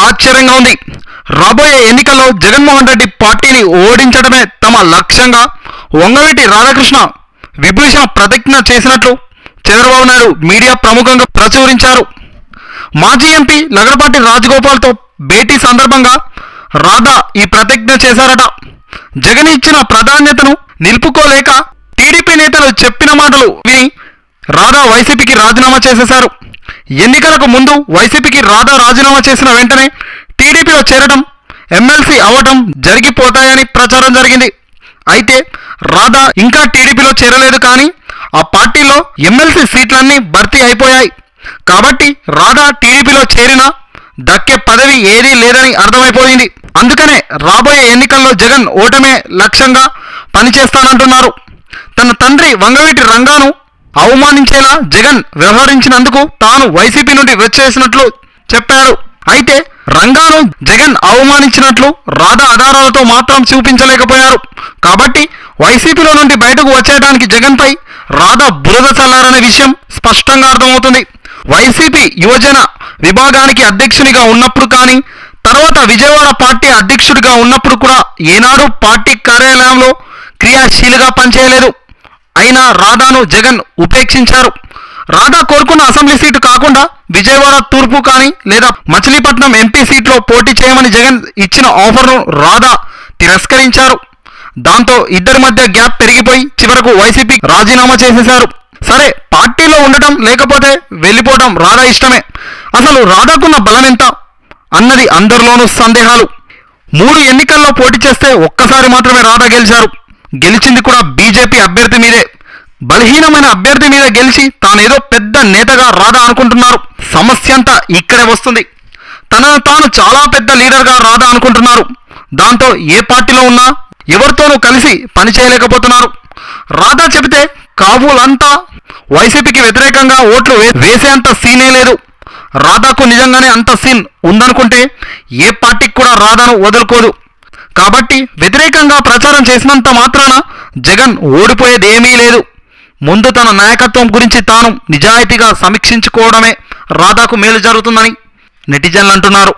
ఆశ్చర్యంగా ఉంది. రాబోయే ఎన్నికల్లో జగన్మోహన్ రెడ్డి పార్టీని ఓడించడమే తమ లక్ష్యంగా వంగవీటి రాధాకృష్ణ విభూషణ ప్రతిజ్ఞ చేసినట్లు చంద్రబాబు నాయుడు మీడియా ప్రముఖంగా ప్రచురించారు. మాజీ ఎంపీ లగడపాటి రాజగోపాల్తో భేటీ సందర్భంగా రాధా ఈ ప్రతిజ్ఞ చేశారట. జగన్ ఇచ్చిన ప్రాధాన్యతను నిలుపుకోలేక టీడీపీ నేతలు చెప్పిన మాటలు విని రాధా వైసీపీకి రాజీనామా చేసేశారు. ఎన్నికలకు ముందు వైసీపీకి రాధా రాజీనామా చేసిన వెంటనే టీడీపీలో చేరడం, ఎమ్మెల్సీ అవ్వటం జరిగిపోతాయని ప్రచారం జరిగింది. అయితే రాధా ఇంకా టీడీపీలో చేరలేదు, కానీ ఆ పార్టీలో ఎమ్మెల్సీ సీట్లన్నీ భర్తీ అయిపోయాయి. కాబట్టి రాధా టీడీపీలో చేరినా దక్కే పదవి ఏదీ లేదని అర్థమైపోయింది. అందుకనే రాబోయే ఎన్నికల్లో జగన్ ఓటమే లక్ష్యంగా పనిచేస్తానంటున్నారు. తన తండ్రి వంగవీటి రంగాను అవమానించేలా జగన్ వ్యవహరించినందుకు తాను వైసీపీ నుండి వచ్చేసినట్లు చెప్పారు. అయితే రంగాను జగన్ అవమానించినట్లు రాధా ఆధారాలతో మాత్రం చూపించలేకపోయారు. కాబట్టి వైసీపీలో నుండి బయటకు వచ్చేయడానికి జగన్పై రాధా బురద చల్లారనే విషయం స్పష్టంగా అర్థమవుతుంది. వైసీపీ యువజన విభాగానికి అధ్యక్షునిగా ఉన్నప్పుడు కానీ, తర్వాత విజయవాడ పార్టీ అధ్యక్షుడిగా ఉన్నప్పుడు కూడా ఏనాడు పార్టీ కార్యాలయంలో క్రియాశీలిగా పనిచేయలేదు. అయినా రాధాను జగన్ ఉపేక్షించారు. రాధా కోరుకున్న అసెంబ్లీ సీటు కాకుండా విజయవాడ తూర్పు కానీ లేదా మచిలీపట్నం ఎంపీ సీట్లో పోటీ చేయమని జగన్ ఇచ్చిన ఆఫర్ను రాధా తిరస్కరించారు. దాంతో ఇద్దరి మధ్య గ్యాప్ పెరిగిపోయి చివరకు వైసీపీ రాజీనామా చేసేశారు. సరే, పార్టీలో ఉండటం లేకపోతే వెళ్ళిపోవడం రాధా ఇష్టమే. అసలు రాధాకున్న బలం ఎంత అన్నది అందరిలోనూ సందేహాలు. 3 ఎన్నికల్లో పోటీ చేస్తే ఒక్కసారి మాత్రమే రాధా గెలిచారు. గెలిచింది కూడా బీజేపీ అభ్యర్థి మీదే. బలహీనమైన అభ్యర్థి మీద గెలిచి తానేదో పెద్ద నేతగా రాధా అనుకుంటున్నారు. సమస్య అంతా ఇక్కడే వస్తుంది. తనను తాను చాలా పెద్ద లీడర్గా రాధా అనుకుంటున్నారు. దాంతో ఏ పార్టీలో ఉన్నా ఎవరితోనూ కలిసి పనిచేయలేకపోతున్నారు. రాధా చెబితే కాబూలంతా వైసీపీకి వ్యతిరేకంగా ఓట్లు వేసేంత సీనే లేదు. రాధాకు నిజంగానే అంత సీన్ ఉందనుకుంటే ఏ పార్టీకి కూడా రాధాను వదులుకోదు. కాబట్టి వ్యతిరేకంగా ప్రచారం చేసినంత మాత్రాన జగన్ ఓడిపోయేది ఏమీ లేదు. ముందు తన నాయకత్వం గురించి తాను నిజాయితీగా సమీక్షించుకోవడమే రాధాకు మేలు జరుగుతుందని నెటిజన్లు అంటున్నారు.